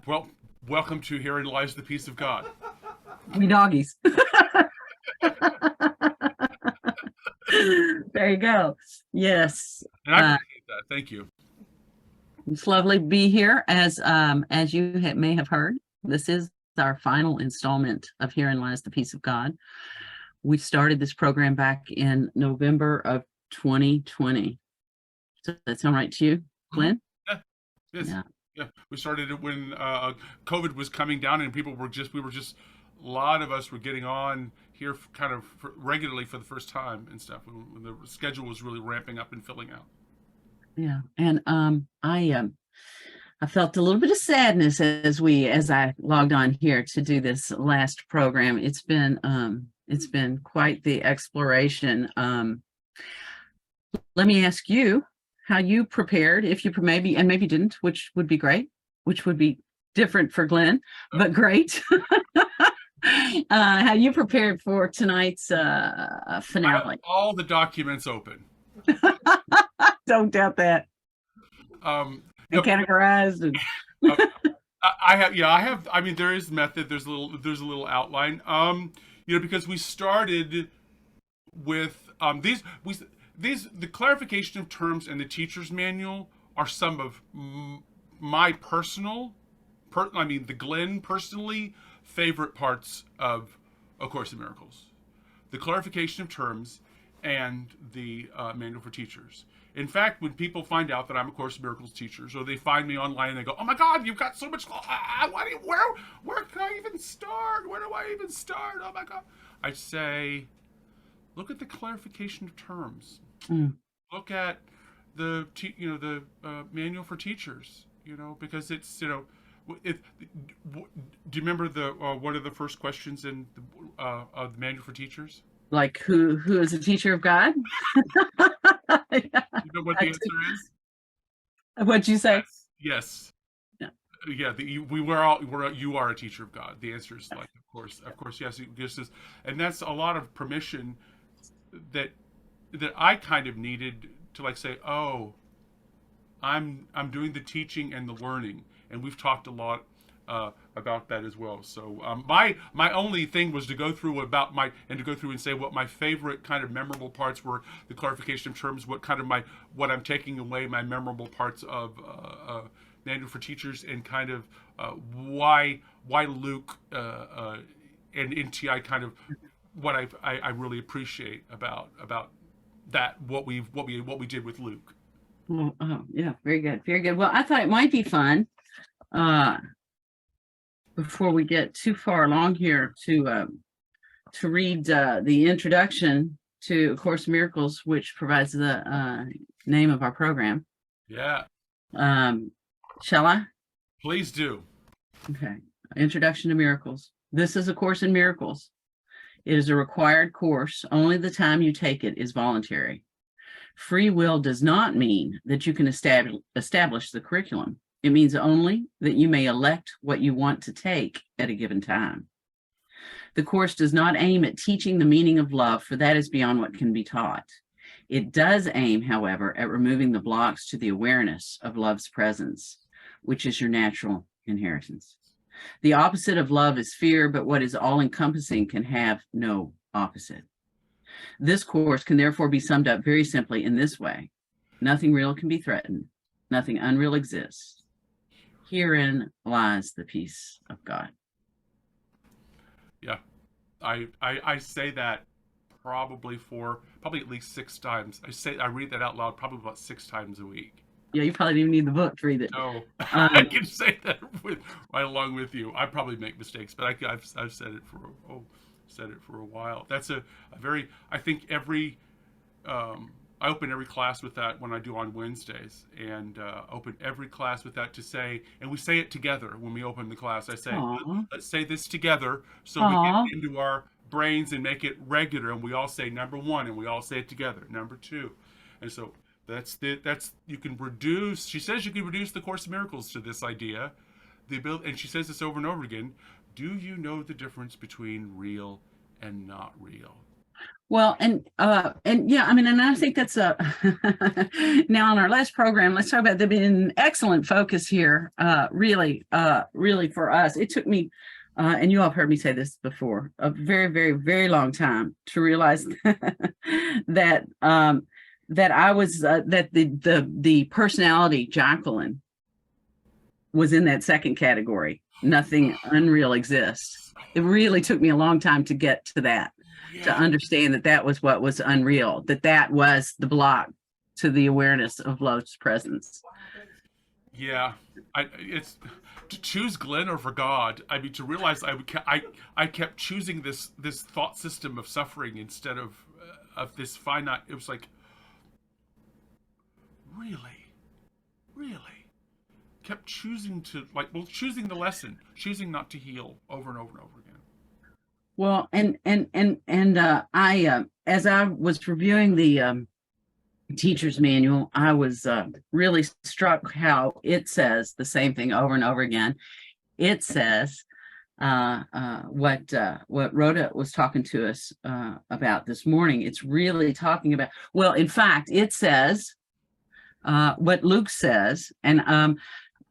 Well, welcome to Herein Lies the Peace of God. We doggies. There you go. Yes. And I appreciate that. Thank you. It's lovely to be here. As you may have heard, this is our final installment of Herein Lies the Peace of God. We started this program back in November of 2020. Does that sound right to you, Glenn? Yeah. Yes. Yeah. Yeah. We started it when COVID was coming down, and a lot of us were getting on here kind of regularly for the first time and stuff when the schedule was really ramping up and filling out. Yeah. And I felt a little bit of sadness as I logged on here to do this last program. It's been quite the exploration. Let me ask you how you prepared, if you maybe didn't, which would be great, which would be different for Glenn, but great. How you prepared for tonight's I have finale. all the documents open. Don't doubt that. Um, And categorized and uh, I have, yeah, I have. I mean, there is method. There's a little outline. Because we started with the clarification of terms and the teacher's manual are some of my the Glen personally favorite parts of A Course in Miracles, the clarification of terms and the manual for teachers. In fact, when people find out that I'm a Course in Miracles teacher, or they find me online and they go, "Oh my God, you've got so much! Where can I even start? Where do I even start? Oh my God!" I say, look at the clarification of terms. Look at the manual for teachers. Because it's do you remember the one of the first questions in the manual for teachers? like who is a teacher of God? You know what the answer is? What'd you say? Yes. Yeah. Yeah. You are a teacher of God. The answer is like, of course, yes. And that's a lot of permission that I kind of needed to like say, oh, I'm doing the teaching and the learning, and we've talked a lot about that as well. So my only thing was to go through and say what my favorite kind of memorable parts were, the clarification of terms, what I'm taking away, my memorable parts of manual for teachers, and kind of why Luke and NTI kind of what I really appreciate about that what we did with Luke. Oh, yeah, very good, very good. Well, I thought it might be fun before we get too far along here to read the introduction to A Course in Miracles, which provides the name of our program. Yeah. Shall I? Please do. Okay. Introduction to Miracles. This is A Course in Miracles. It is a required course. Only the time you take it is voluntary. Free will does not mean that you can establish the curriculum. It means only that you may elect what you want to take at a given time. The course does not aim at teaching the meaning of love, for that is beyond what can be taught. It does aim, however, at removing the blocks to the awareness of love's presence, which is your natural inheritance. The opposite of love is fear, but what is all-encompassing can have no opposite. This course can therefore be summed up very simply in this way. Nothing real can be threatened. Nothing unreal exists. Herein lies the peace of God. Yeah. I say that probably at least 6 times. I read that out loud probably about 6 times a week. Yeah, you probably didn't need the book to read it. No, I can say that right along with you. I probably make mistakes, but I've said it for a while. That's a very, I think I open every class with that when I do on Wednesdays, and open every class with that to say, and we say it together when we open the class. I say, let's say this together so we get into our brains and make it regular, and we all say number 1, and we all say it together, number 2, and so you can reduce. She says you can reduce the Course of Miracles to this idea, the ability, and she says this over and over again. Do you know the difference between real and not real? Well, and yeah, I mean, and I think that's a now on our last program, let's talk about there being an excellent focus here. Really for us, it took me, and you all have heard me say this before, a very, very, very long time to realize that that I was that the personality Jacquelyn was in that second category. Nothing unreal exists. It really took me a long time to get to that, to Yeah. understand that that was what was unreal, that that was the block to the awareness of love's presence. Yeah, it's to choose Glen over God. I mean, to realize I kept choosing this thought system of suffering instead of this finite. It was like, really, really kept choosing to, like, well, choosing the lesson, choosing not to heal over and over and over again. Well, I as I was reviewing the teacher's manual, I was really struck how it says the same thing over and over again. It says what Rhoda was talking to us about this morning. It's really talking about, well, in fact, it says what Luke says, and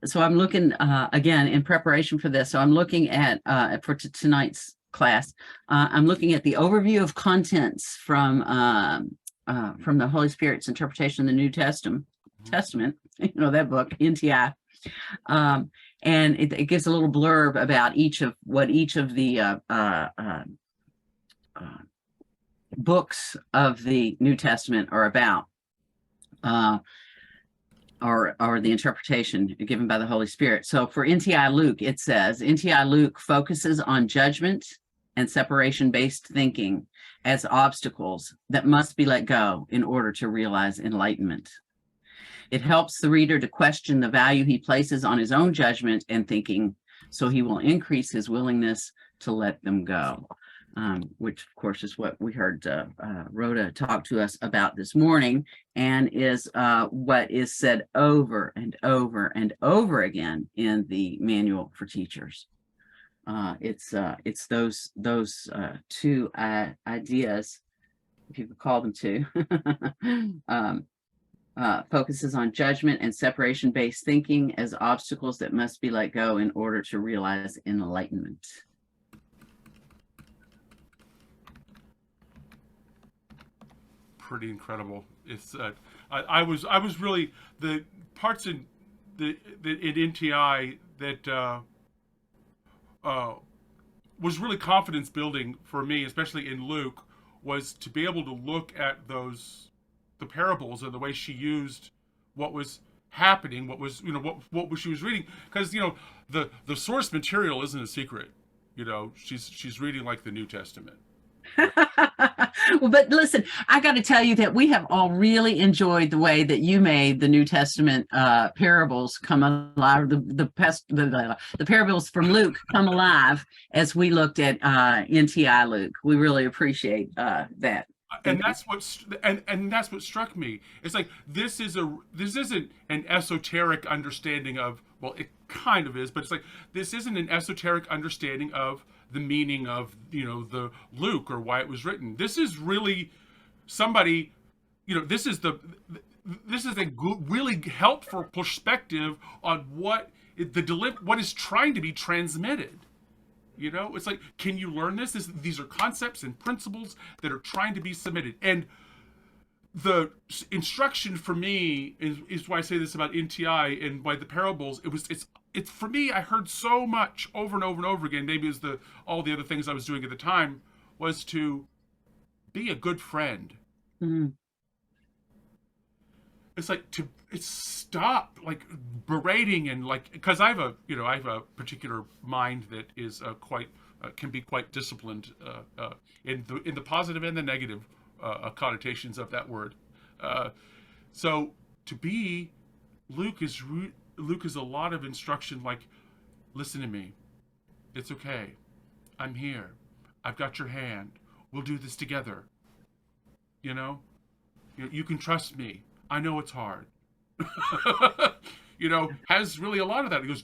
so I'm looking again in preparation for this. So I'm looking at for tonight's class. I'm looking at the overview of contents from the Holy Spirit's interpretation of the New Testament. Testament, you know, that book, NTI. And it gives a little blurb about each of the books of the New Testament are about, or the interpretation given by the Holy Spirit. So for NTI Luke, it says NTI Luke focuses on judgment and separation-based thinking as obstacles that must be let go in order to realize enlightenment. It helps the reader to question the value he places on his own judgment and thinking, so he will increase his willingness to let them go, which of course is what we heard Rhoda talk to us about this morning, and is what is said over and over and over again in the manual for teachers. It's those two ideas, if you could call them two, focuses on judgment and separation-based thinking as obstacles that must be let go in order to realize enlightenment. Pretty incredible. It's I was really the parts in in NTI that was really confidence building for me, especially in Luke, was to be able to look at the parables and the way she used what was happening, what was, what she was reading, because the source material isn't a secret. She's reading like the New Testament. Well, but listen, I got to tell you that we have all really enjoyed the way that you made the New Testament parables come alive. The parables from Luke come alive as we looked at NTI Luke. We really appreciate that. And that's what struck me. It's like this isn't an esoteric understanding of, well, it kind of is, but it's like this isn't an esoteric understanding of the meaning of the Luke or why it was written. This is really somebody, this is a really helpful perspective on what is trying to be transmitted. It's like, can you learn this? These are concepts and principles that are trying to be submitted. And the instruction for me is why I say this about NTI and by the parables. It's for me. I heard so much over and over and over again. Maybe it was all the other things I was doing at the time, was to be a good friend. Mm-hmm. It's like it's stop like berating and like, because I have a particular mind that is quite can be quite disciplined in the positive and the negative connotations of that word. So to be Luke is a lot of instruction, like, listen to me, it's okay, I'm here, I've got your hand, we'll do this together. You can trust me. I know it's hard. Has really a lot of that. He goes,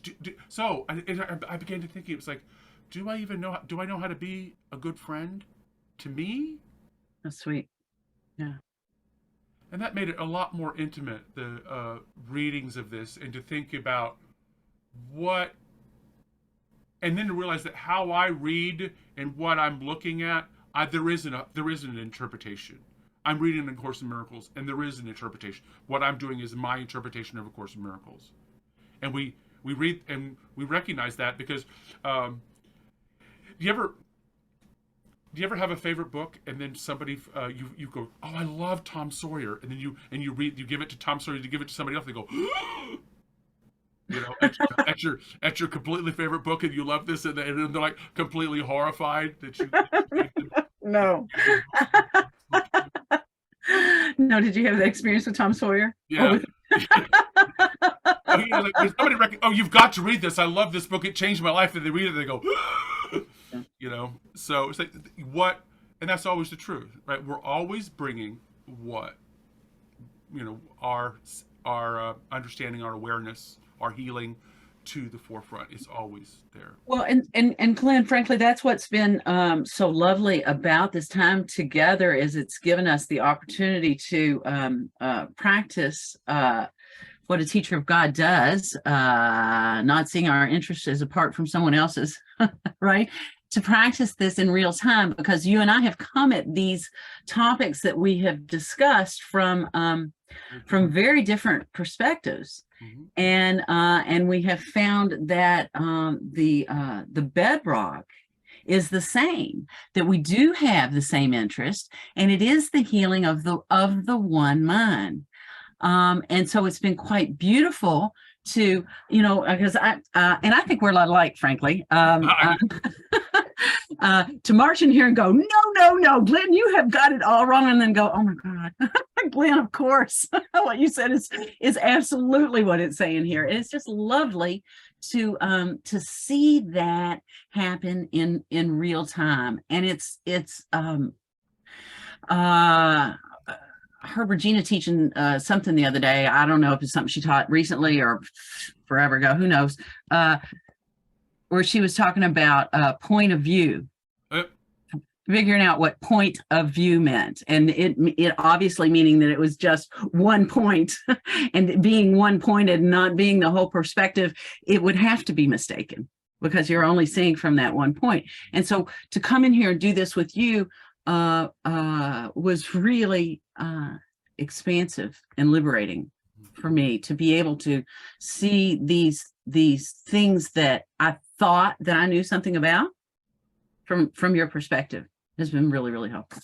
so I began to think, it was like, do I know how to be a good friend to me? That's sweet. Yeah. And that made it a lot more intimate, the readings of this, and to think about what, and then to realize that how I read and what I'm looking at, there isn't an interpretation. I'm reading A Course in Miracles, and there is an interpretation. What I'm doing is my interpretation of A Course in Miracles, and we read and we recognize that because do you ever have a favorite book and then somebody you go, oh, I love Tom Sawyer, and then you give it to Tom Sawyer, you give it to somebody else, they go at your completely favorite book, and you love this, and they're like completely horrified that you No. No, did you have that experience with Tom Sawyer? yeah. Like, somebody you've got to read this. I love this book. It changed my life. And they read it, and they go, So it's like what, and that's always the truth, right? We're always bringing what, our understanding, our awareness, our healing to the forefront. It's always there. Well, and Glen, frankly, that's what's been so lovely about this time together, is it's given us the opportunity to practice what a teacher of God does, not seeing our interests as apart from someone else's, right? To practice this in real time, because you and I have come at these topics that we have discussed from very different perspectives. And we have found that the bedrock is the same, that we do have the same interest, and it is the healing of the one mind. And so it's been quite beautiful to, because and I think we're a lot alike, frankly, to march in here and go, no, Glen, you have got it all wrong. And then go, oh my God, Glen, of course, what you said is absolutely what it's saying here. And it's just lovely to see that happen in real time. And it's I heard Regina teaching something the other day. I don't know if it's something she taught recently or forever ago, who knows, where she was talking about point of view, figuring out what point of view meant. And it obviously meaning that it was just one point and being one pointed, not being the whole perspective, it would have to be mistaken because you're only seeing from that one point. And so to come in here and do this with you was really expansive and liberating for me, to be able to see these things that I thought that I knew something about from your perspective has been really, really helpful.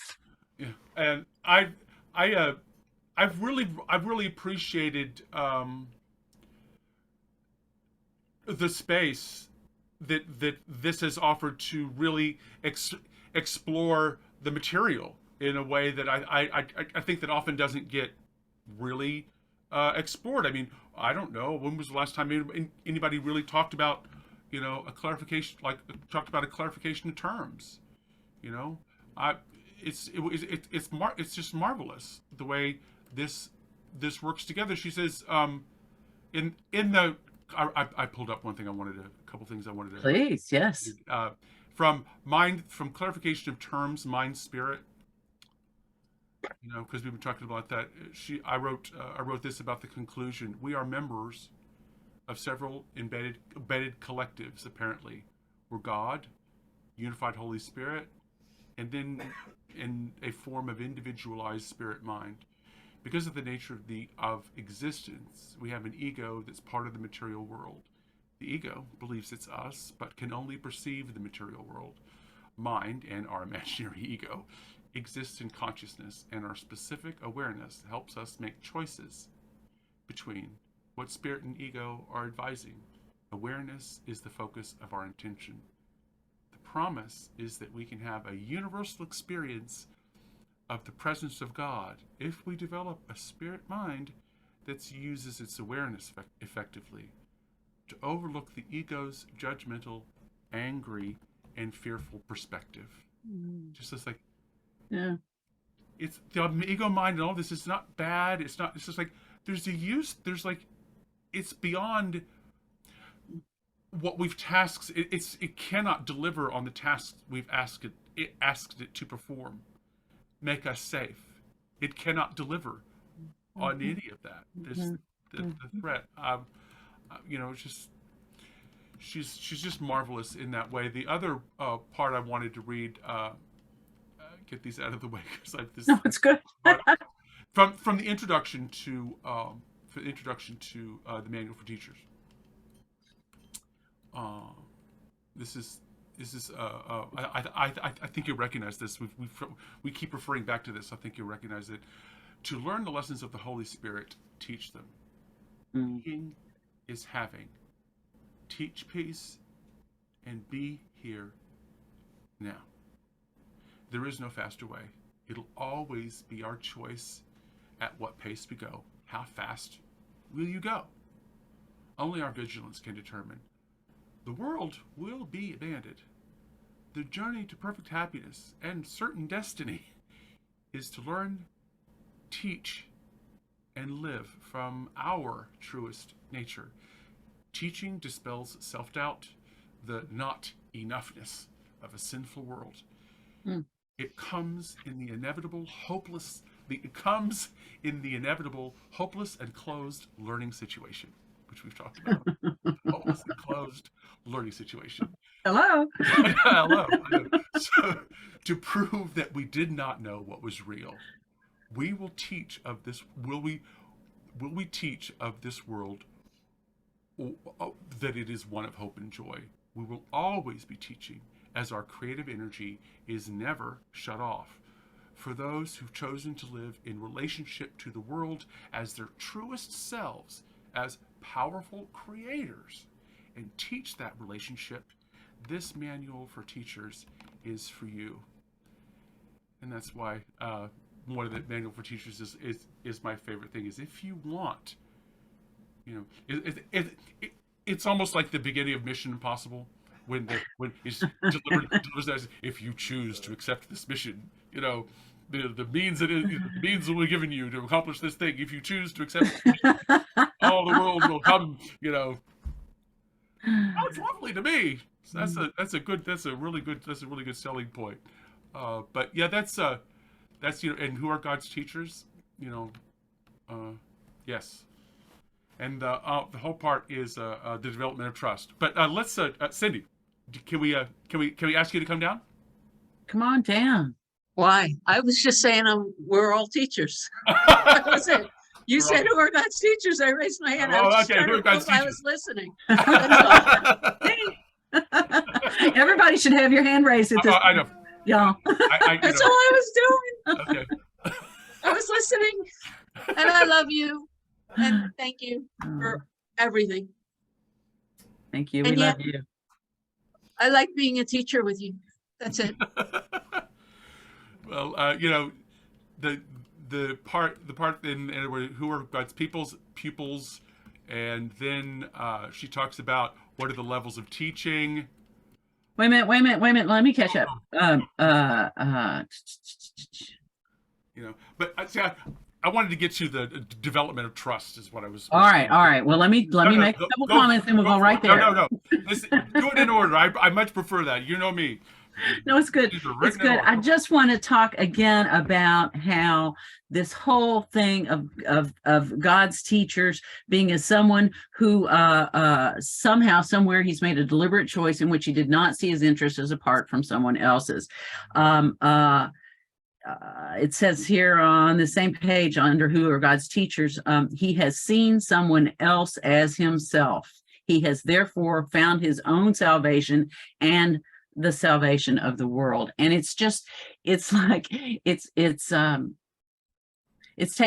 Yeah, and I've really appreciated the space that this has offered to really explore the material in a way that I think that often doesn't get really explored. I mean, I don't know, when was the last time anybody really talked about, a clarification, talked about a clarification of terms, it's just marvelous the way this works together. She says, in the I pulled up a couple things I wanted to. Please, yes. From clarification of terms, mind, spirit. Because we've been talking about that. I wrote this about the conclusion. We are members of several embedded collectives. Apparently, we're God, unified Holy Spirit, and then in a form of individualized spirit mind. Because of the nature of existence, we have an ego that's part of the material world. The ego believes it's us, but can only perceive the material world. Mind, and our imaginary ego, exists in consciousness, and our specific awareness helps us make choices between what spirit and ego are advising. Awareness is the focus of our intention. The promise is that we can have a universal experience of the presence of God if we develop a spirit mind that uses its awareness effectively to overlook the ego's judgmental, angry, and fearful perspective. Just as it's the ego mind and all this is not bad. It's just like it's beyond what we've tasked. It cannot deliver on the tasks we've asked it to perform. make us safe. It cannot deliver on any of that. This the threat. It's just she's just marvelous in that way. The other part I wanted to read, get these out of the way because I've this. No, it's good. from the introduction to the manual for teachers. This is I think you'll recognize this. We keep referring back to this. I think you'll recognize it. To learn the lessons of the Holy Spirit, teach them. Being is having. Teach peace and be here now. There is no faster way. It'll always be our choice at what pace we go. How fast will you go? Only our vigilance can determine. The world will be abandoned. The journey to perfect happiness and certain destiny is to learn, teach, and live from our truest nature. Teaching dispels self-doubt, the not enoughness of a sinful world. It comes in the inevitable, hopeless and closed learning situation, which we've talked about. Hopeless and closed learning situation. Hello. Hello. So, to prove that we did not know what was real, we will teach of this. Will we teach of this world that it is one of hope and joy? We will always be teaching, as our creative energy is never shut off. For those who've chosen to live in relationship to the world as their truest selves, as powerful creators, and teach that relationship, this manual for teachers is for you. And that's why one of the manual for teachers is my favorite thing. Is if you want, it's almost like the beginning of Mission Impossible when it's delivers if you choose to accept this mission, the means that the means will be given you to accomplish this thing. If you choose to accept this mission, all the world will come. Sounds lovely to me. So that's a really good selling point. But yeah, that's and who are God's teachers? Yes. And the whole part is the development of trust. But let's Cindy, can we ask you to come down? Come on down. Why? I was just saying we're all teachers. That was it. You said who are God's teachers? I raised my hand. Oh, okay. Who are God's teachers? I was listening. Everybody should have your hand raised at this I know. Yeah. That's all I was doing. Okay. I was listening. And I love you. And thank you for everything. Thank you. We love you. I like being a teacher with you. That's it. Well, the part in who are God's pupils, and then she talks about what are the levels of teaching. Wait a minute. Let me catch up. But I wanted to get to the development of trust is what I was. All right. Well, let me make a couple comments and we'll go right there. No. Listen, do it in order. I much prefer that. You know me. No, it's good. It's good. I just want to talk again about how this whole thing of God's teachers being as someone who somehow, somewhere, he's made a deliberate choice in which he did not see his interests as apart from someone else's. It says here on the same page under who are God's teachers, he has seen someone else as himself. He has therefore found his own salvation and the salvation of the world. And it's taken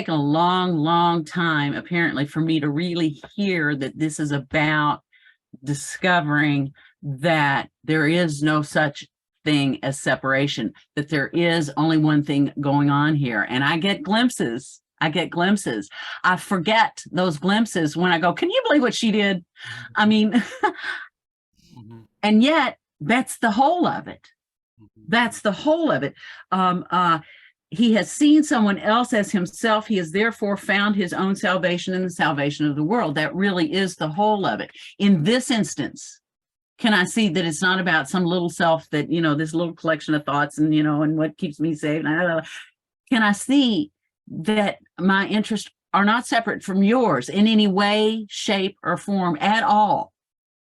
a long time, apparently, for me to really hear that this is about discovering that there is no such thing as separation, that there is only one thing going on here. And I get glimpses. I forget those glimpses when I go, can you believe what she did? I mean, and yet that's the whole of it. He has seen someone else as himself. He has therefore found his own salvation and the salvation of the world. That really is the whole of it. In this instance, can I see that it's not about some little self that, this little collection of thoughts and, and what keeps me safe? Can I see that my interests are not separate from yours in any way, shape, or form at all?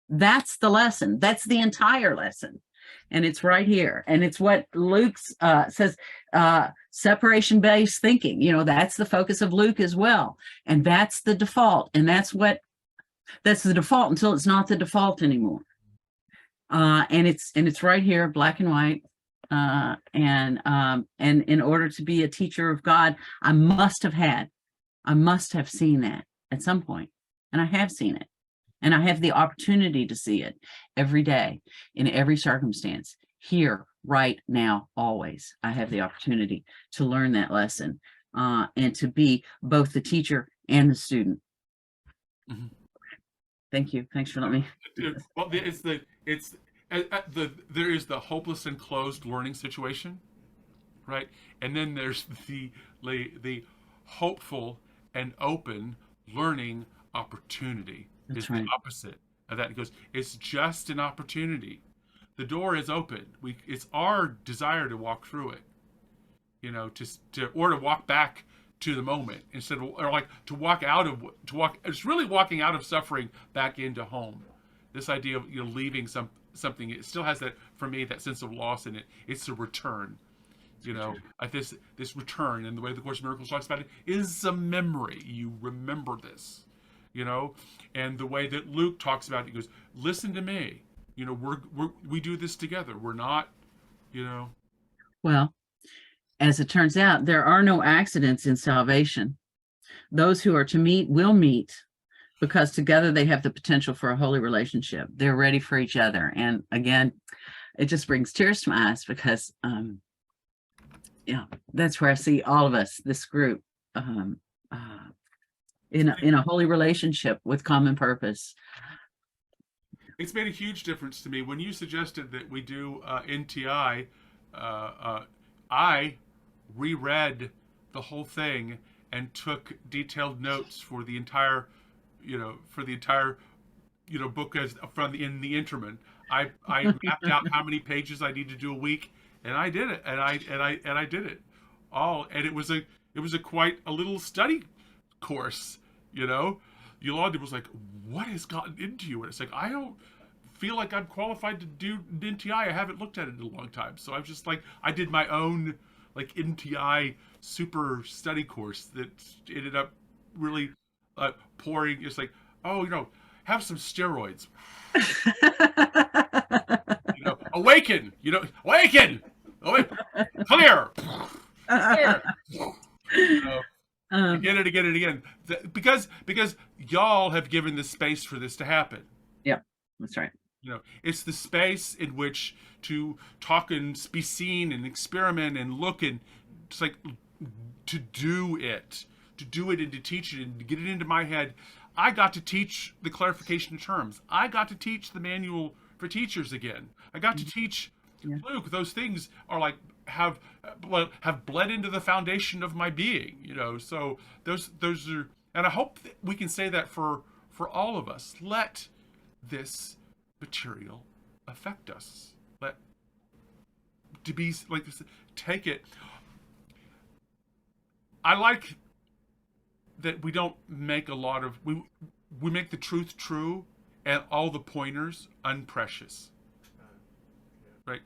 That's the lesson. That's the entire lesson. And it's right here. And it's what Luke says, separation-based thinking. That's the focus of Luke as well. And that's the default. And that's the default until it's not the default anymore. And it's right here, black and white. And in order to be a teacher of God, I must have seen that at some point. And I have seen it. And I have the opportunity to see it every day, in every circumstance, here, right now, always. I have the opportunity to learn that lesson, and to be both the teacher and the student. Mm-hmm. Thank you. Thanks for letting me. Well, there is the hopeless and closed learning situation, right? And then there's the hopeful and open learning opportunity. That's is right. The opposite of that. It goes, it's just an opportunity. The door is open. It's our desire to walk through it, to walk back to the moment instead of, or like it's really walking out of suffering back into home. This idea of leaving something, it still has that, for me, that sense of loss in it. It's a return. This return, and the way the Course in Miracles talks about it, is a memory. You remember this. And the way that Luke talks about it, he goes, listen to me. We do this together. We're not, Well, as it turns out, there are no accidents in salvation. Those who are to meet will meet, because together they have the potential for a holy relationship. They're ready for each other. And again, it just brings tears to my eyes, because, that's where I see all of us, this group, in a holy relationship with common purpose. It's made a huge difference to me. When you suggested that we do NTI, I reread the whole thing and took detailed notes for the entire book in the interment. I mapped out how many pages I need to do a week, and I did it. And I did it all, and it was a quite a little study course. Yolanda was like, what has gotten into you? And it's like, I don't feel like I'm qualified to do NTI. I haven't looked at it in a long time. So I'm just like, I did my own NTI super study course that ended up really pouring. It's like, have some steroids. Awaken, awaken, clear. Clear. Again and again and again, because y'all have given the space for this to happen. Yep, that's right. It's the space in which to talk and be seen and experiment and look, and it's like to do it and to teach it and to get it into my head. I got to teach the clarification of terms. I got to teach the manual for teachers again. I got to teach Luke. Those things are like have bled into the foundation of my being, so those are, and I hope that we can say that for all of us. Let this material affect us. Let to be like this, take it. I like that we don't make a lot of, we make the truth true and all the pointers unprecious, right?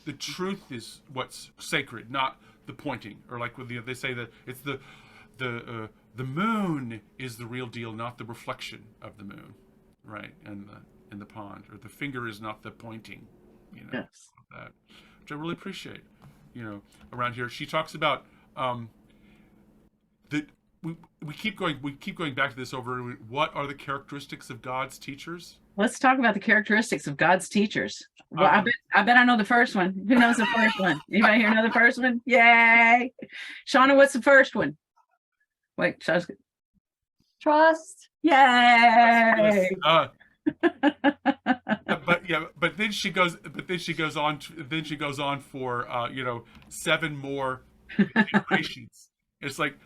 The truth is what's sacred, not the pointing. Or like with they say that it's the moon is the real deal, not the reflection of the moon, right? And the pond, or the finger is not the pointing, Yes. that, which I really appreciate. Around here, she talks about that we keep going back to this over. What are the characteristics of God's teachers? Let's talk about the characteristics of God's teachers. Well, I bet I know the first one. Who knows the first one? Anybody here know the first one? Yay! Shauna, what's the first one? Wait, trust. Yay! But then she goes on for 7 more generations. It's like,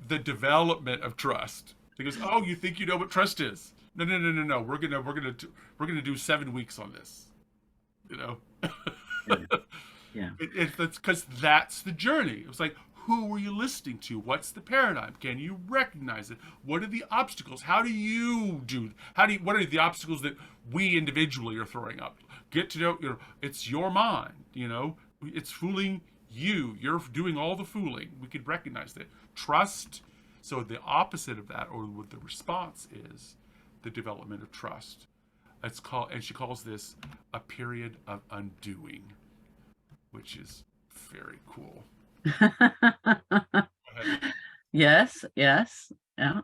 the development of trust. Because, oh, you think you know what trust is? No. We're gonna do 7 weeks on this. Yeah. That's because that's the journey. It was like, who are you listening to? What's the paradigm? Can you recognize it? What are the obstacles? What are the obstacles that we individually are throwing up? Get to know, it's your mind, it's fooling you. You're doing all the fooling. We could recognize that. Trust. So the opposite of that, or what the response is, the development of trust. And she calls this a period of undoing, which is very cool. Yes, yes. Yeah.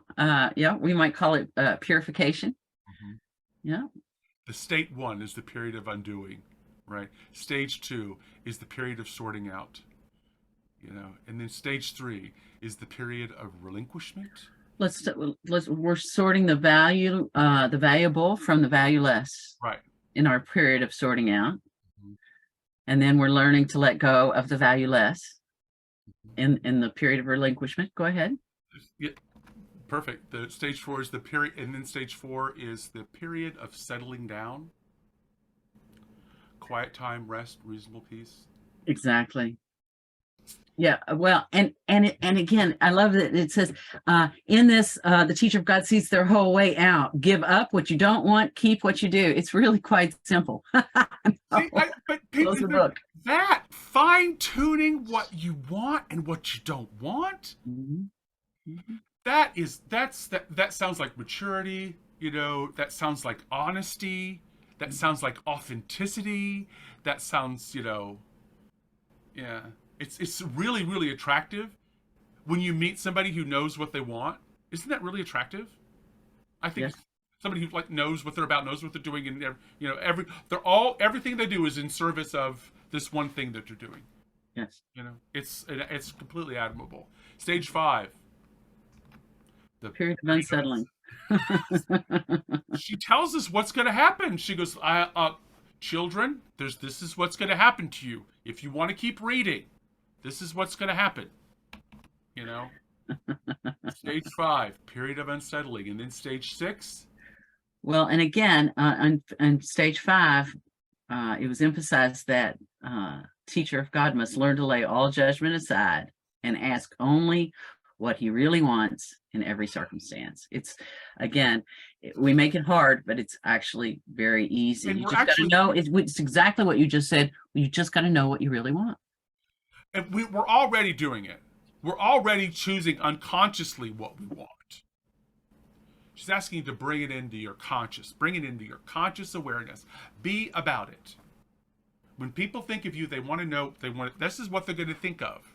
Yeah, we might call it purification. Mhm. Yeah. The state 1 is the period of undoing, right? Stage 2 is the period of sorting out, and then stage 3 is the period of relinquishment. We're sorting the valuable from the valueless Right. in our period of sorting out. Mhm. And then we're learning to let go of the valueless in the period of relinquishment. Go ahead. Yeah, perfect. The stage 4 is the period, and then stage 4 is the period of settling down. Quiet time, rest, reasonable peace. Exactly. Yeah, well, and again, I love that it says in this, the teacher of God sees their whole way out. Give up what you don't want, keep what you do. It's really quite simple. See, but people, Close the book. that fine-tuning what you want and what you don't want, Mhm. Mhm. that sounds like maturity, that sounds like honesty, that sounds like authenticity, that sounds, yeah. It's really, really attractive when you meet somebody who knows what they want. Isn't that really attractive? I think Yes. somebody who knows what they're about, knows what they're doing, and everything they do is in service of this one thing that they're doing. Yes. It's completely admirable. Stage 5, the Period of unsettling. she tells us what's going to happen. She goes, children, this is what's going to happen to you if you want to keep reading. This is what's going to happen. Stage 5, period of unsettling, and then stage 6. Well, and again, on stage 5, it was emphasized that teacher of God must learn to lay all judgment aside and ask only what he really wants in every circumstance. It's, again, we make it hard, but it's actually very easy. And You we're just got to actually- know, it's exactly what you just said. You just got to know what you really want. And we're already doing it. We're already choosing unconsciously what we want. She's asking you to bring it into your conscious awareness. Be about it. When people think of you, they want to know, this is what they're going to think of,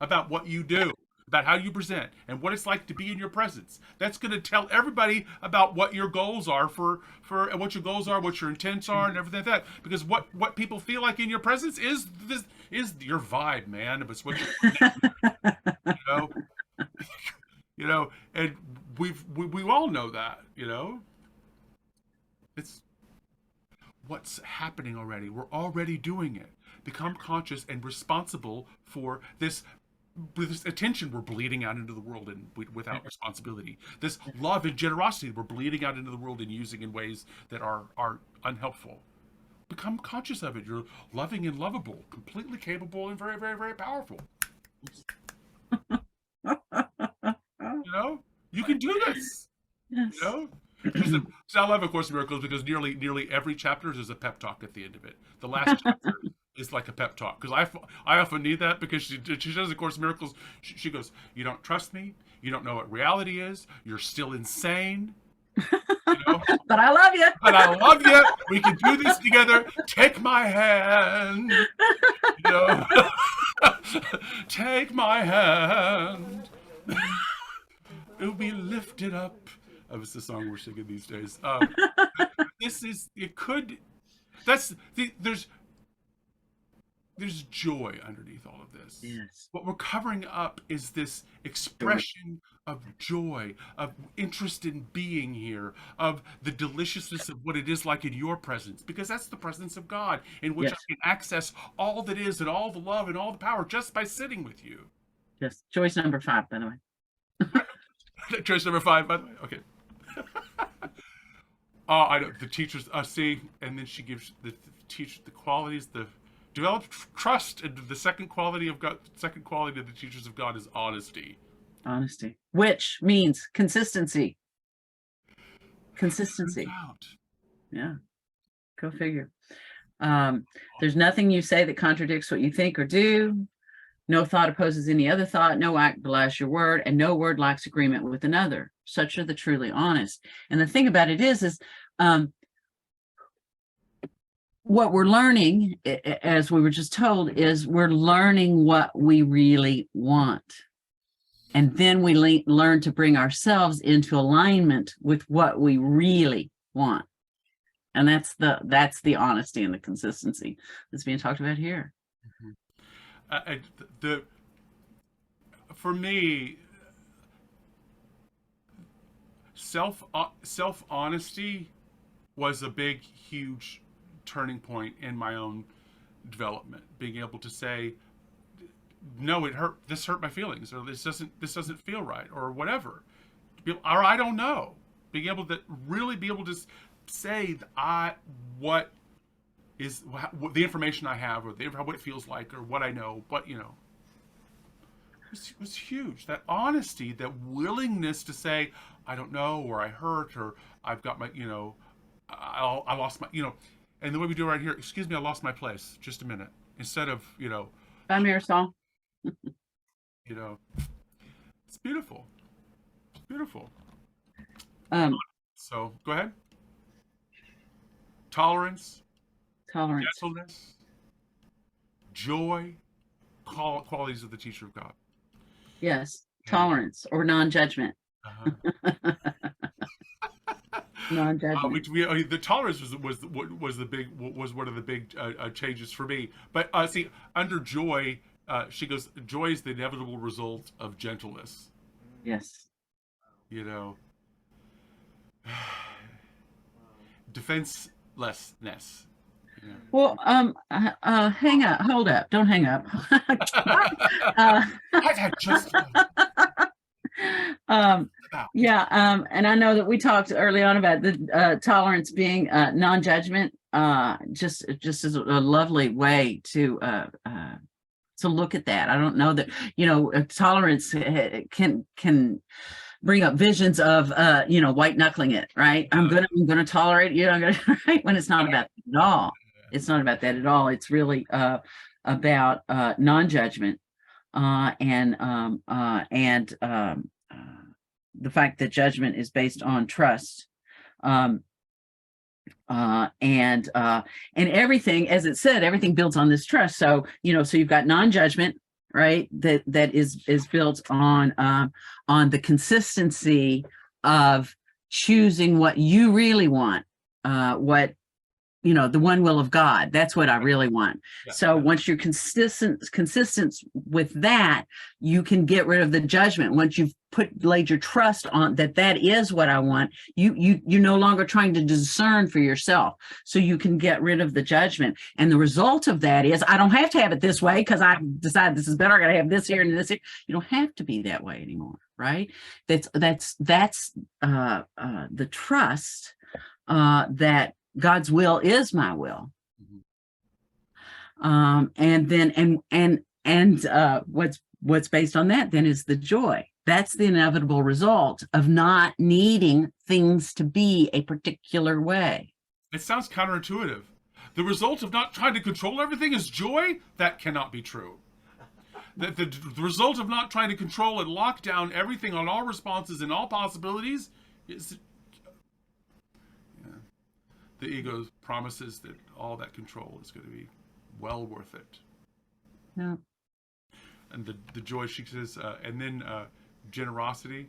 about what you do, about how you present, and what it's like to be in your presence. That's going to tell everybody about what your goals are what your goals are, what your intents are, and everything like that. Because what people feel like in your presence is your vibe, man. It's what and we all know that, It's what's happening already. We're already doing it. Become conscious and responsible for this attention we're bleeding out into the world and without responsibility. This love and generosity we're bleeding out into the world and using in ways that are unhelpful. Become conscious of it. You're loving and lovable, completely capable and very, very, very powerful. You can do this. Yes. So I love A Course in Miracles because nearly every chapter is a pep talk at the end of it. The last chapter is like a pep talk because I often need that because she does A Course in Miracles. She goes, "You don't trust me. You don't know what reality is. You're still insane. But I love you. But I love you. We can do this together. Take my hand. Take my hand. It'll be lifted up." Oh, it's the song we're singing these days. There's joy underneath all of this. Yes. What we're covering up is this expression of joy, of interest in being here, of the deliciousness of what it is like in your presence, because that's the presence of God in which Yes. I can access all that is and all the love and all the power just by sitting with you. Yes. Choice number 5, by the way. Choice number 5, by the way. Okay. I know the teachers see, and then she gives the teacher the qualities, the develop trust. And the second quality of God, second quality of the teachers of God is honesty. Honesty, which means consistency. Consistency. Turns out. Yeah. Go figure. There's nothing you say that contradicts what you think or do. No thought opposes any other thought. No act belies your word, and no word lacks agreement with another. Such are the truly honest. And the thing about it is what we're learning, as we were just told, is we're learning what we really want. And then we learn to bring ourselves into alignment with what we really want. And that's the honesty and the consistency that's being talked about here. For me, self honesty was a big, huge turning point in my own development. Being able to say, no, it hurt. This hurt my feelings, or this doesn't feel right, or whatever. Or I don't know. Being able to really be able to say what the information I have, or what it feels like, or what I know. But it was huge. That honesty, that willingness to say, I don't know, or I hurt, or I've got my, I lost my, and the way we do it right here. Excuse me, I lost my place. Just a minute. Instead of, Bye, Marisol. It's beautiful. It's beautiful. So go ahead. Tolerance, gentleness, joy, qualities of the teacher of God. Yes, tolerance or non-judgment. Uh-huh. Non-judgment. The tolerance was one of the big changes for me. But see, under joy, she goes, joy is the inevitable result of gentleness. Yes. Defenselessness. Yeah. Well, hang up, hold up, don't hang up. And I know that we talked early on about the tolerance being non-judgment, just as a lovely way to look at that. I don't know that, tolerance can bring up visions of, white knuckling it, right? I'm gonna tolerate you, right? When it's not about that at all. It's not about that at all. It's really about non-judgment and the fact that judgment is based on trust. And everything, as it said, everything builds on this trust. So, so you've got non-judgment, right? That is built on the consistency of choosing what you really want, the one will of God. That's what I really want. Yeah. So once you're consistent with that, you can get rid of the judgment. Once you've laid your trust on that is what I want, you're no longer trying to discern for yourself. So you can get rid of the judgment. And the result of that is, I don't have to have it this way because I decided this is better. I got to have this here and this here. You don't have to be that way anymore, right? That's the trust that God's will is my will. And what's based on that then is the joy. That's the inevitable result of not needing things to be a particular way. It sounds counterintuitive. The result of not trying to control everything is joy? That cannot be true. The result of not trying to control and lock down everything on all responses and all possibilities is the ego promises that all that control is going to be well worth it. Yeah. And the joy, she says, and then generosity.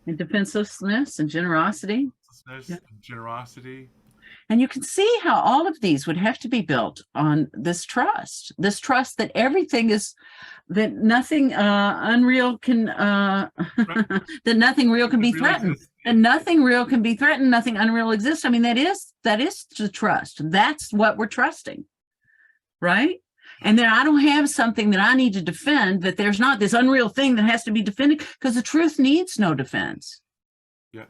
And defenselessness and generosity. Generosity. And you can see how all of these would have to be built on this trust that everything is, that nothing unreal can, that nothing real can be threatened. And nothing real can be threatened, nothing unreal exists. I mean, that is the trust. That's what we're trusting, right? And then I don't have something that I need to defend, that there's not this unreal thing that has to be defended, because the truth needs no defense. Yeah.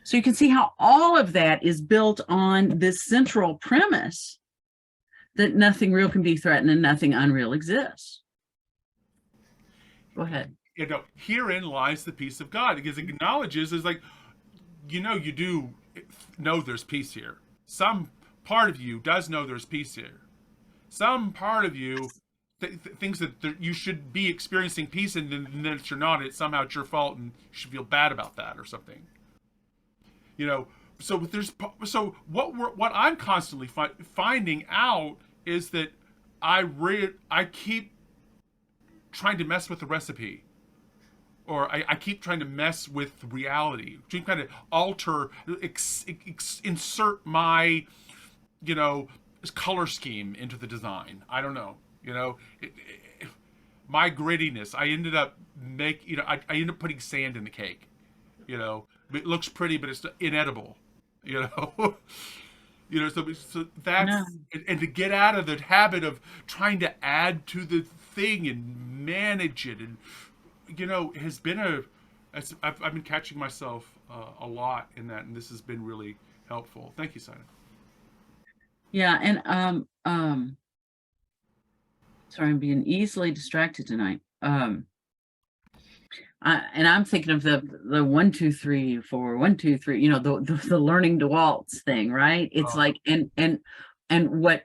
So you can see how all of that is built on this central premise that nothing real can be threatened and nothing unreal exists. Go ahead. You know, herein lies the peace of God, because it acknowledges is like, you know, you do know there's peace here. Some part of you does know there's peace here. Some part of you thinks that you should be experiencing peace, and then that you're not. It's somehow it's your fault, and you should feel bad about that or something. You know, so what I'm constantly finding out is that I keep trying to mess with the recipe, or I keep trying to mess with reality, to kind of alter, insert my, you know, color scheme into the design. I don't know, you know, my grittiness. I ended up I ended up putting sand in the cake. You know, it looks pretty, but it's inedible. You know, you know. So that's and to get out of the habit of trying to add to the thing and manage it, and you know, has been I've been catching myself a lot in that, and this has been really helpful. Thank you, Simon. Yeah, and sorry, I'm being easily distracted tonight. And I'm thinking of the 1, 2, 3, 4, 1, 2, 3. You know, the learning to waltz thing, right? It's like and what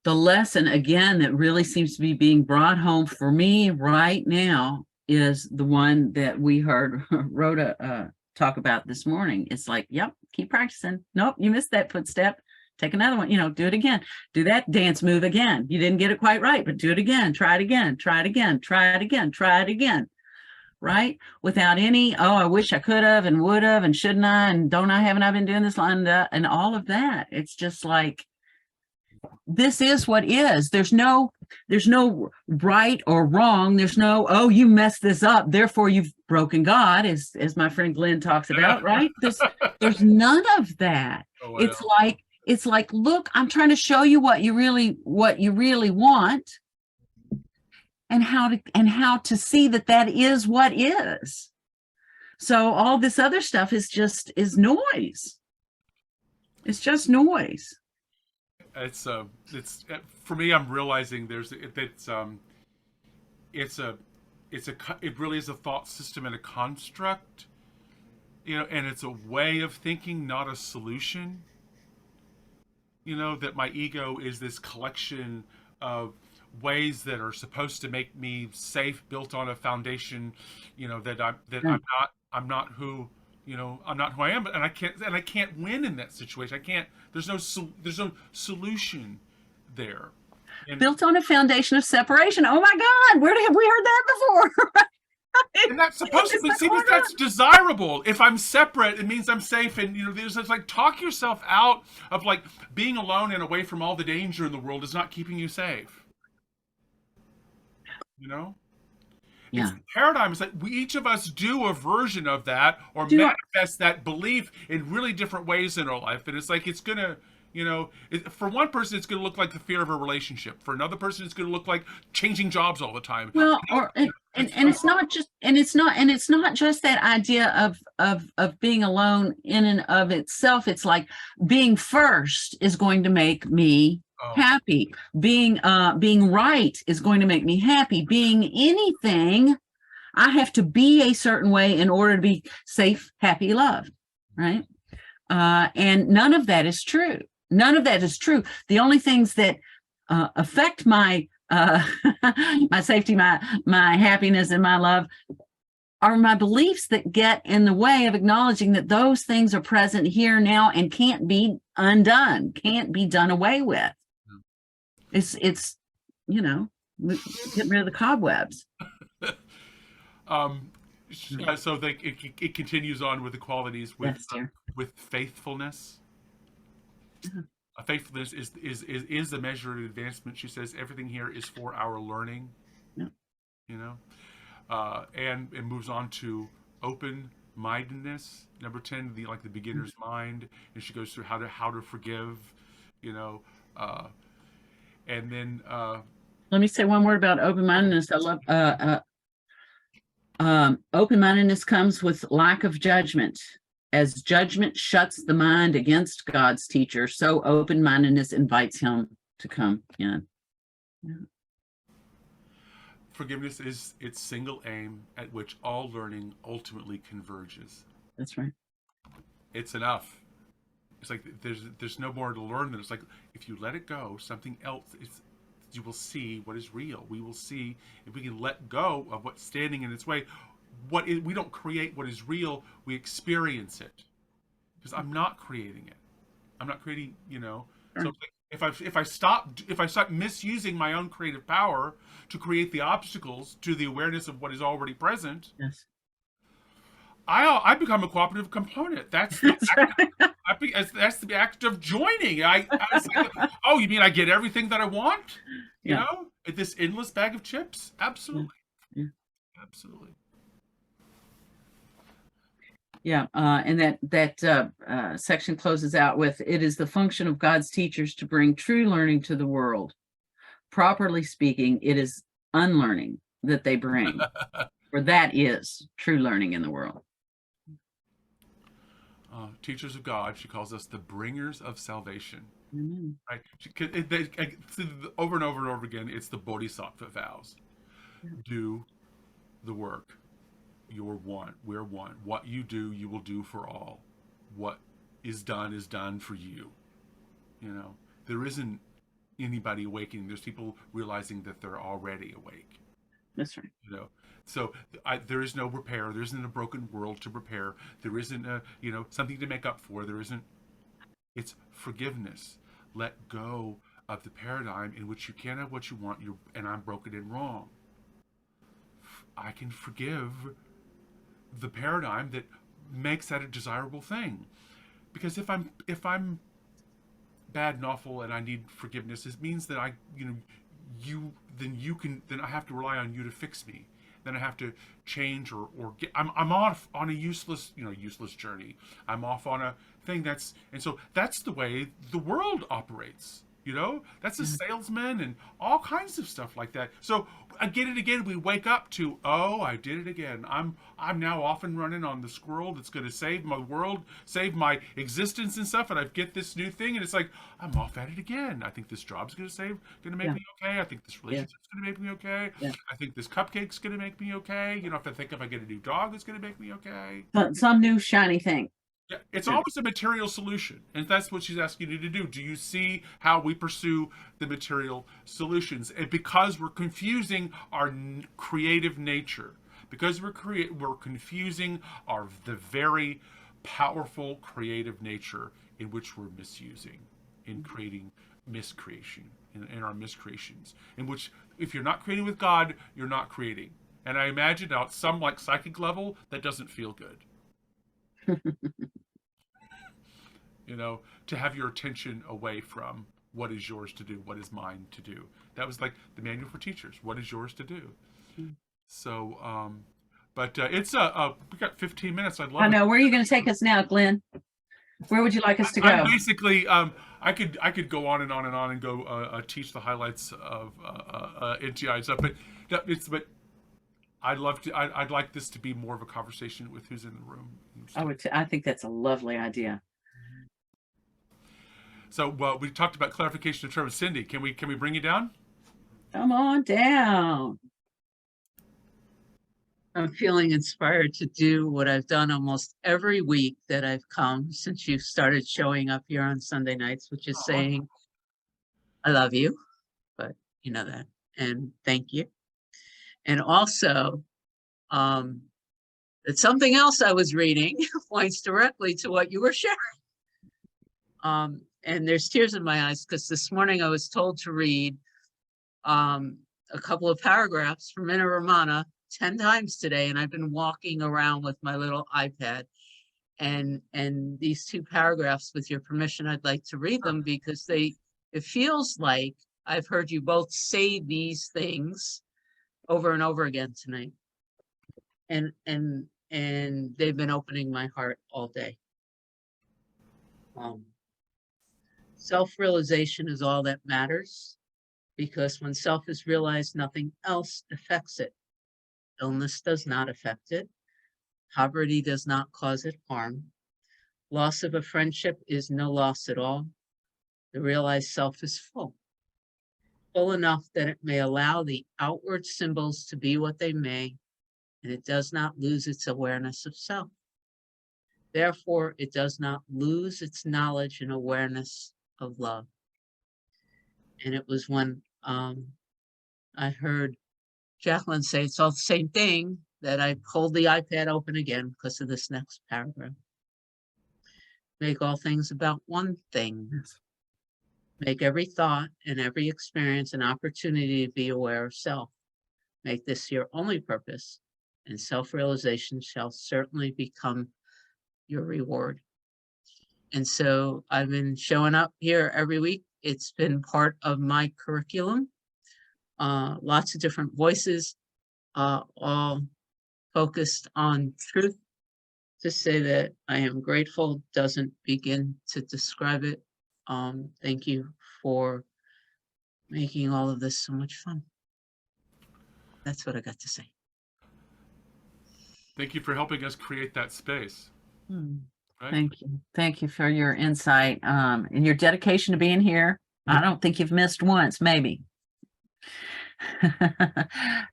the lesson again that really seems to be being brought home for me right now is the one that we heard Rhoda talk about this morning. It's like, yep, keep practicing. Nope, you missed that footstep. Take another one, you know, do it again. Do that dance move again. You didn't get it quite right, but do it again. Try it again. Try it again. Try it again. Try it again. Right? Without any, oh, I wish I could have and would have and shouldn't I and don't I, haven't I been doing this and all of that. It's just like, this is what is. There's no right or wrong. There's no, oh, you messed this up, therefore you've broken God, as my friend Glen talks about, right? There's none of that. Oh, wow. It's like, look, I'm trying to show you what you really want, and how to see that is what is. So all this other stuff is noise. It's just noise. It's for me, I'm realizing it really is a thought system and a construct, you know, and it's a way of thinking, not a solution. You know, that my ego is this collection of ways that are supposed to make me safe, built on a foundation, you know, I'm not who I am, and I can't win in that situation. I can't. There's no solution there. Built on a foundation of separation. Oh my God, where have we heard that before? And that's supposed to be seen as that's desirable. If I'm separate, it means I'm safe. And you know, there's like, talk yourself out of like being alone and away from all the danger in the world is not keeping you safe. You know? Yeah. It's paradigm is like each of us do a version of that or manifest that belief in really different ways in our life. And it's like, it's going to, you know, for one person, it's going to look like the fear of a relationship. For another person, it's going to look like changing jobs all the time. Well, it's not just that idea of being alone in and of itself. It's like being first is going to make me happy. Being right is going to make me happy. Being anything, I have to be a certain way in order to be safe, happy, loved, right? And none of that is true. None of that is true. The only things that affect my my safety, my happiness, and my love are my beliefs that get in the way of acknowledging that those things are present here now and can't be undone, can't be done away with. It's you know, get rid of the cobwebs. So it continues on with the qualities with faithfulness. Faithfulness is a measure of advancement. She says everything here is for our learning. Yeah. You know, and it moves on to open-mindedness. Number 10, the beginner's mind, and she goes through how to forgive. You know, and then let me say one word about open-mindedness. I love open-mindedness comes with lack of judgment. As judgment shuts the mind against God's teacher, so open-mindedness invites him to come in. Yeah, Forgiveness is its single aim at which all learning ultimately converges. that's right. It's enough. It's like there's no more to learn than it's like if you let it go, something else is you will see what is real. We will see if we can let go of what's standing in its way. We don't create what is real, we experience it. Because I'm not creating it. I'm not creating, So it's like if I stop misusing my own creative power to create the obstacles to the awareness of what is already present, Yes. I become a cooperative component. That's the that's the act of joining. I was like, oh, you mean I get everything that I want? Yeah. At this endless bag of chips? Absolutely. Yeah. Absolutely. Yeah, and that section closes out with, it is the function of God's teachers to bring true learning to the world. Properly speaking, it is unlearning that they bring, for that is true learning in the world. Teachers of God, she calls us the bringers of salvation. Amen. Right? Over and over and over again, it's the bodhisattva vows. Yeah. Do the work. You're one. We're one. What you do, you will do for all. What is done for you. There isn't anybody awakening. There's people realizing that they're already awake. That's right. So there is no repair. There isn't a broken world to repair. There isn't something to make up for. There isn't. It's forgiveness. Let go of the paradigm in which you can't have what you want. And I'm broken and wrong. I can forgive the paradigm that makes that a desirable thing, because if I'm bad and awful and I need forgiveness, it means that I have to rely on you to fix me. Then I have to change or get. I'm off on a useless journey. I'm off on a thing so that's the way the world operates. That's a salesman and all kinds of stuff like that. So again and again, we wake up to, oh, I did it again. I'm now off and running on the squirrel that's going to save my world, save my existence and stuff. And I get this new thing, and it's like I'm off at it again. I think this job's going to make me okay. I think this relationship's going to make me okay. Yeah. I think this cupcake's going to make me okay. If I get a new dog, it's going to make me okay. Some new shiny thing. Yeah, it's always a material solution, and that's what she's asking you to do. Do you see how we pursue the material solutions? And because we're confusing our creative nature, because we're confusing the very powerful creative nature in which we're misusing, in creating miscreation, in our miscreations, in which if you're not creating with God, you're not creating. And I imagine at some psychic level that doesn't feel good. To have your attention away from what is yours to do, what is mine to do. That was like the manual for teachers. What is yours to do? So, but it's we got 15 minutes. I'd love. I know. Where are you going to take us now, Glenn? Where would you like us to go? I'm basically, I could go on and on and on and go teach the highlights of NTI and stuff, but I'd like this to be more of a conversation with who's in the room. I think that's a lovely idea. So, we talked about clarification of terms. Cindy, can we bring you down? Come on down. I'm feeling inspired to do what I've done almost every week that I've come since you started showing up here on Sunday nights, which is saying, I love you, but you know that, and thank you. And also, that something else I was reading points directly to what you were sharing. And there's tears in my eyes because this morning I was told to read a couple of paragraphs from Inner Ramana 10 times today, and I've been walking around with my little iPad. And these two paragraphs, with your permission, I'd like to read them because it feels like I've heard you both say these things over and over again tonight. And they've been opening my heart all day. Self-realization is all that matters, because when self is realized, nothing else affects it. Illness does not affect it. Poverty does not cause it harm. Loss of a friendship is no loss at all. The realized self is full. full enough that it may allow the outward symbols to be what they may, and it does not lose its awareness of self. Therefore, it does not lose its knowledge and awareness of love. And it was when I heard Jacquelyn say it's all the same thing that I pulled the iPad open again because of this next paragraph. Make all things about one thing. Make every thought and every experience an opportunity to be aware of self. Make this your only purpose, and self-realization shall certainly become your reward. And so I've been showing up here every week. It's been part of my curriculum. Lots of different voices, all focused on truth. To say that I am grateful doesn't begin to describe it. Thank you for making all of this so much fun. That's what I got to say. Thank you for helping us create that space. Right? Thank you. Thank you for your insight and your dedication to being here. I don't think you've missed once, maybe.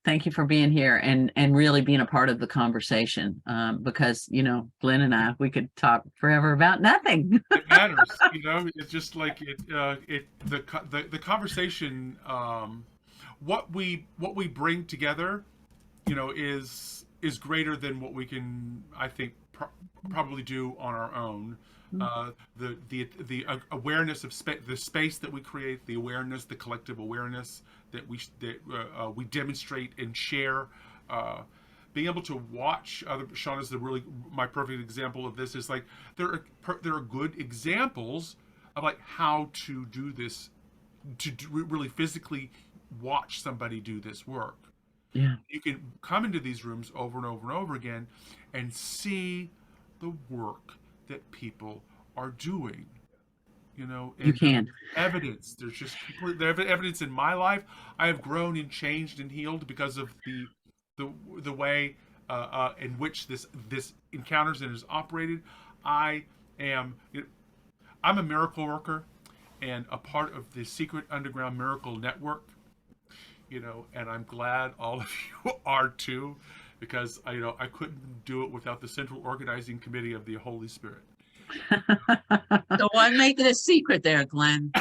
Thank you for being here and really being a part of the conversation, because, you know, Glenn and I, we could talk forever about nothing. It matters, you know. It's just like the conversation. What we bring together, you know, is greater than what we can, I think, probably do on our own. The awareness of the space that we create, the awareness, the collective awareness that we demonstrate and share. Being able to watch other, Sean is my perfect example of this. Is like there are good examples of like how to do this, really physically watch somebody do this work. Yeah, you can come into these rooms over and over and over again and see the work that people are doing. You know, you can. Evidence. There's just evidence in my life. I have grown and changed and healed because of the way in which this encounters and is operated. I'm a miracle worker and a part of the secret underground miracle network. You know, and I'm glad all of you are too, because I couldn't do it without the central organizing committee of the Holy Spirit. So why make it a secret there, Glenn?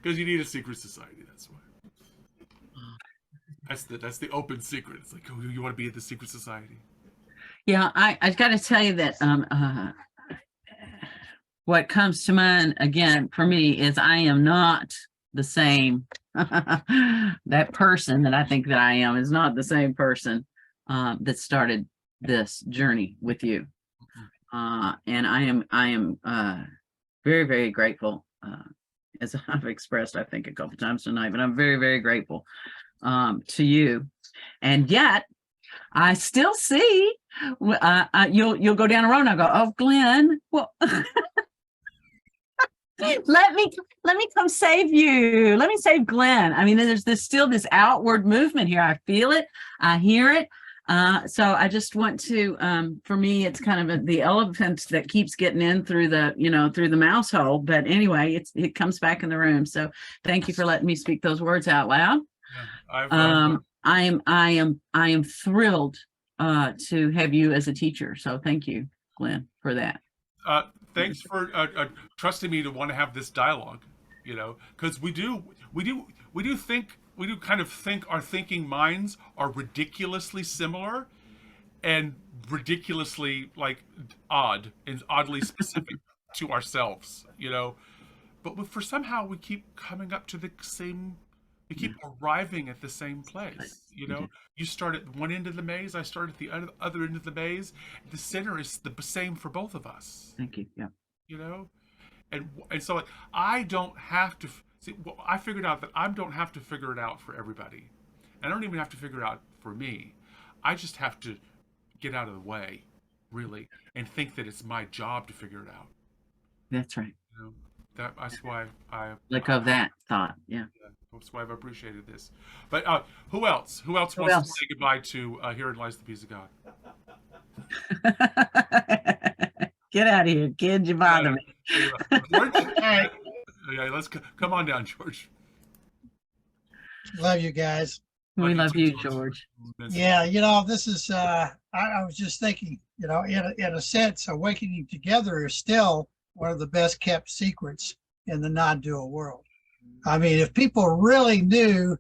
Because you need a secret society. That's why. That's the open secret. It's like, oh, you want to be in the secret society. Yeah, I've got to tell you that what comes to mind again for me is I am not the same. That person that I think that I am is not the same person that started this journey with you. And I am very, very grateful, as I've expressed, I think, a couple times tonight, but I'm very, very grateful to you. And yet I still see you'll go down a road and I'll go, oh, Glenn, well, let me come save you. Let me save Glenn. I mean, there's still this outward movement here. I feel it. I hear it. So I just want to, for me, it's kind of the elephant that keeps getting in through the mouse hole. But anyway, it comes back in the room. So thank you for letting me speak those words out loud. Yeah, I am thrilled to have you as a teacher. So thank you, Glenn, for that. Thanks for trusting me to want to have this dialogue. You know, because we do kind of think our thinking minds are ridiculously similar and ridiculously like odd and oddly specific to ourselves. You know, but for somehow we keep coming up to the same. We keep arriving at the same place. You know, you start at one end of the maze, I start at the other end of the maze. The center is the same for both of us. Thank you. Yeah. You know, and so like, I don't have to see. Well, I figured out that I don't have to figure it out for everybody. I don't even have to figure it out for me. I just have to get out of the way, really, and think that it's my job to figure it out. That's right. You know, that's why I let go of that thought. Yeah. That's why I've appreciated this. But who else? Who else wants to say goodbye to Herein Lies the Peace of God? Get out of here, kid. You bother me. George? Yeah, come on down, George. Love you guys. We love too, you, George. Yeah, this is I was just thinking, in a sense, awakening together is still one of the best kept secrets in the non-dual world. I mean, if people really knew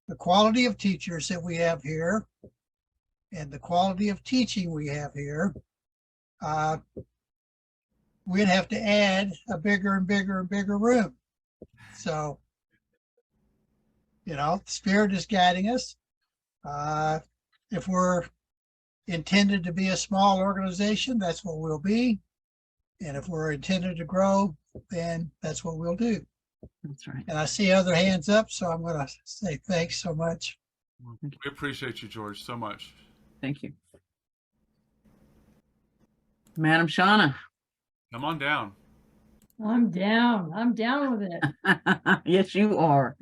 the quality of teachers that we have here and the quality of teaching we have here, we'd have to add a bigger and bigger and bigger room. So, the Spirit is guiding us. If we're intended to be a small organization, that's what we'll be. And if we're intended to grow, then that's what we'll do. That's right. And I see other hands up, so I'm going to say thanks so much. We appreciate you, George, so much. Thank you. Madam Shauna. Come on down. I'm down. I'm down with it. Yes, you are.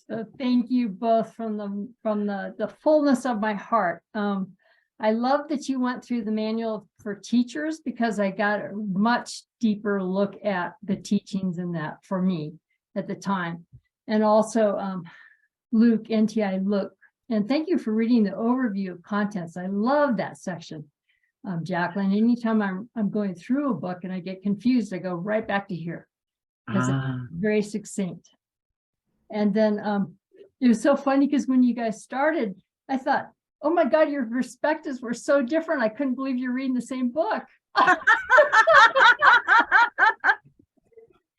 So thank you both from the fullness of my heart. I love that you went through the manual for teachers because I got a much deeper look at the teachings in that for me at the time. And also Luke, NTI Luke. And thank you for reading the overview of contents. I love that section. Jacquelyn, anytime I'm going through a book and I get confused, I go right back to here because it's very succinct. And then it was so funny because when you guys started, I thought, oh my God, your perspectives were so different. I couldn't believe you're reading the same book.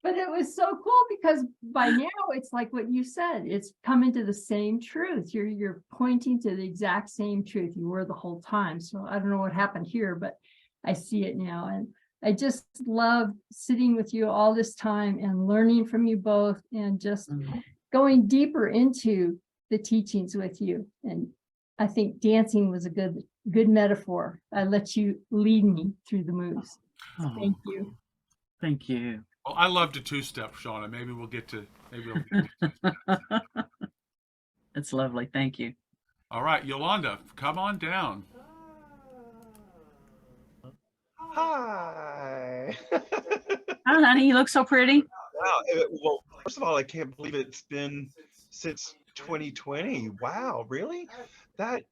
But it was so cool because by now it's like what you said, it's coming to the same truth. You're pointing to the exact same truth you were the whole time. So I don't know what happened here, but I see it now. And I just love sitting with you all this time and learning from you both and just going deeper into the teachings with you. And I think dancing was a good metaphor. I let you lead me through the moves. So thank you. Thank you. Well, I love to two-step, Shauna. Maybe we'll get to That's lovely. Thank you. All right, Yolanda, come on down. Hi. Hi, honey. You look so pretty. Wow. Well, first of all, I can't believe it's been since 2020. Wow, really? That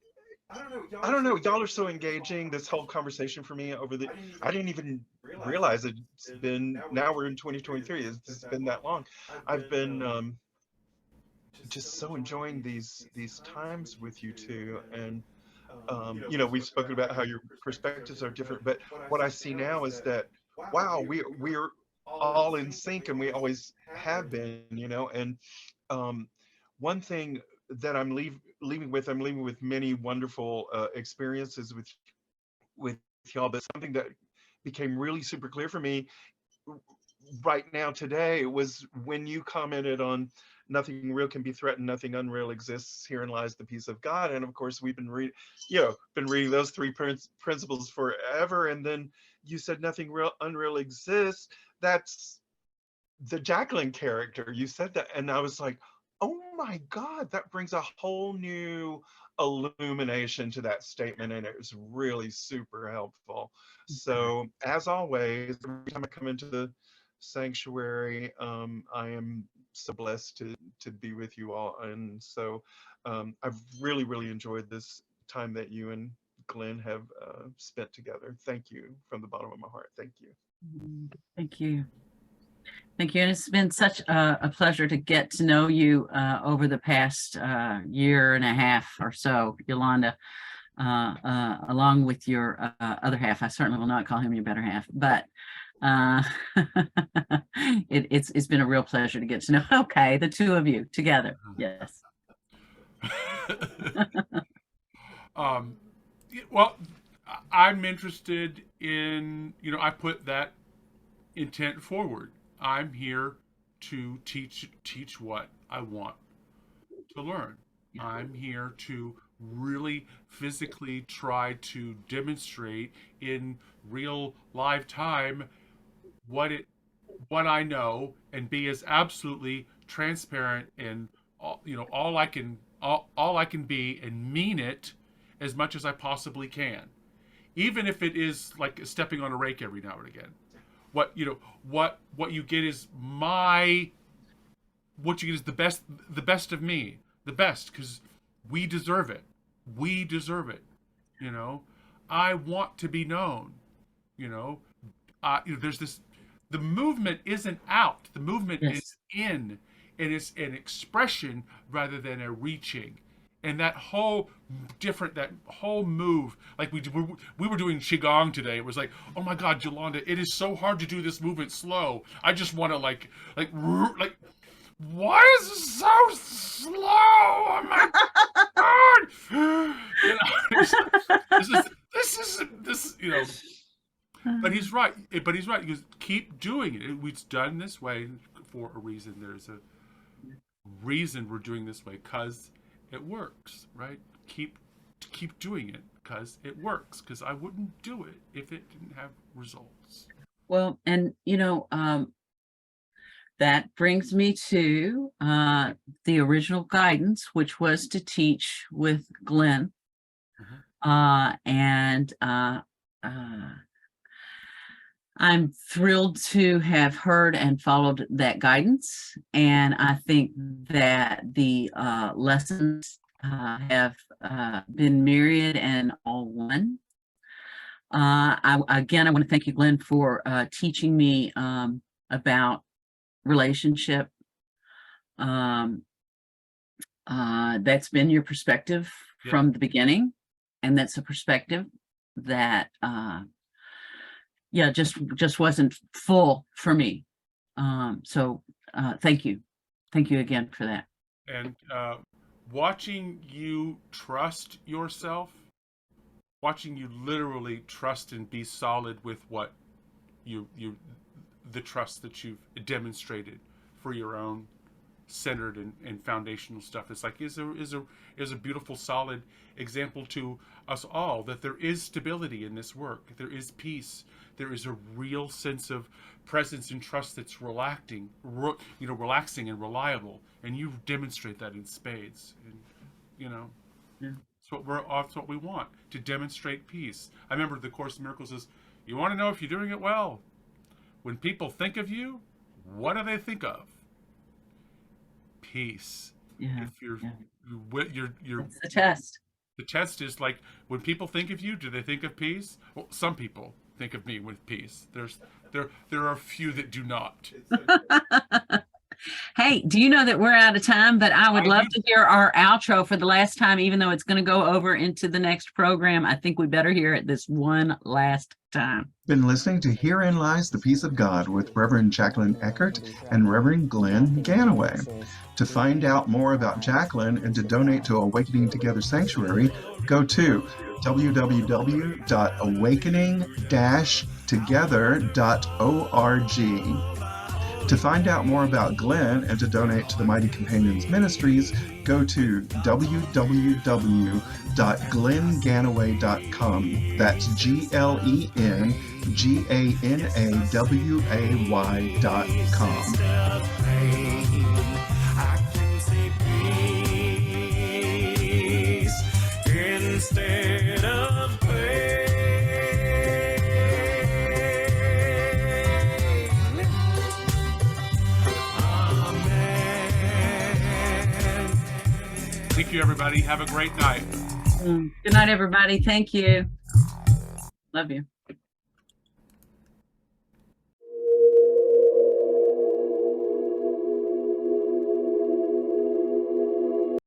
I don't know. Y'all are so engaging. This whole conversation for me I didn't even realize it's been, now we're in 2023. It's been that long. I've been just so enjoying these times with you two. And, we've spoken about how your perspectives are different, but what I see now is that, wow, we're all in sync and we always have been, and one thing that I'm leaving with many wonderful experiences with y'all, but something that became really super clear for me right now today was when you commented on nothing real can be threatened, nothing unreal exists, herein lies the peace of God. And of course we've been reading those three principles forever, and then you said nothing unreal exists. That's the Jacquelyn character. You said that and I was like, oh my God, that brings a whole new illumination to that statement, and it was really super helpful. So as always, every time I come into the sanctuary, I am so blessed to be with you all. And so I've really enjoyed this time that you and Glen have spent together. Thank you from the bottom of my heart. Thank you. Thank you. Thank you. And it's been such a pleasure to get to know you over the past year and a half or so, Yolanda, along with your other half. I certainly will not call him your better half, but it's been a real pleasure to get to know. Okay, the two of you together. Yes. Well, I'm interested in, I put that intent forward. I'm here to teach what I want to learn. I'm here to really physically try to demonstrate in real live time what I know, and be as absolutely transparent and all I can be, and mean it as much as I possibly can. even if it is like stepping on a rake every now and again. What you get is the best of me, the best, because we deserve it. We deserve it. I want to be known. There's this. The movement isn't out. The movement is in. It is an expression rather than a reaching. And that whole move, like we were doing Qigong today. It was like, oh my God, Yolanda, it is so hard to do this movement slow. I just want to like, why is it so slow? Oh my God! This. But he's right. He goes, keep doing it. It's done this way for a reason. There's a reason we're doing this way, because it works, right? Keep doing it because it works, because I wouldn't do it if it didn't have results. Well, and that brings me to the original guidance, which was to teach with Glen. And I'm thrilled to have heard and followed that guidance. And I think that the lessons have been myriad and all one. I want to thank you, Glen, for teaching me about relationship. That's been your perspective from the beginning. And that's a perspective that just wasn't full for me. So thank you again for that. And watching you trust yourself, watching you literally trust and be solid with what the trust that you've demonstrated for your own centered and foundational stuff. It's like is a beautiful, solid example to us all that there is stability in this work. There is peace. There is a real sense of presence and trust that's relaxing and reliable. And you demonstrate that in spades. And that's what we want, to demonstrate peace. I remember the Course in Miracles says, you want to know if you're doing it well? When people think of you, what do they think of? Peace. If you're It's a test. The test is like, when people think of you, do they think of peace? Well, some people think of me with peace. There are a few that do not. Hey, do you know that we're out of time? But I would love to hear our outro for the last time, even though it's going to go over into the next program. I think we better hear it this one last time. Been listening to Herein Lies the Peace of God with Reverend Jacquelyn Eckert and Reverend Glen Ganaway. To find out more about Jacquelyn and to donate to Awakening Together Sanctuary, go to www.awakening-together.org. To find out more about Glen and to donate to the Mighty Companions Ministries, go to www.glenganaway.com. That's GLENGANAWAY.com. Instead of pain. Amen. Thank you, everybody. Have a great night. Good night, everybody. Thank you. Love you.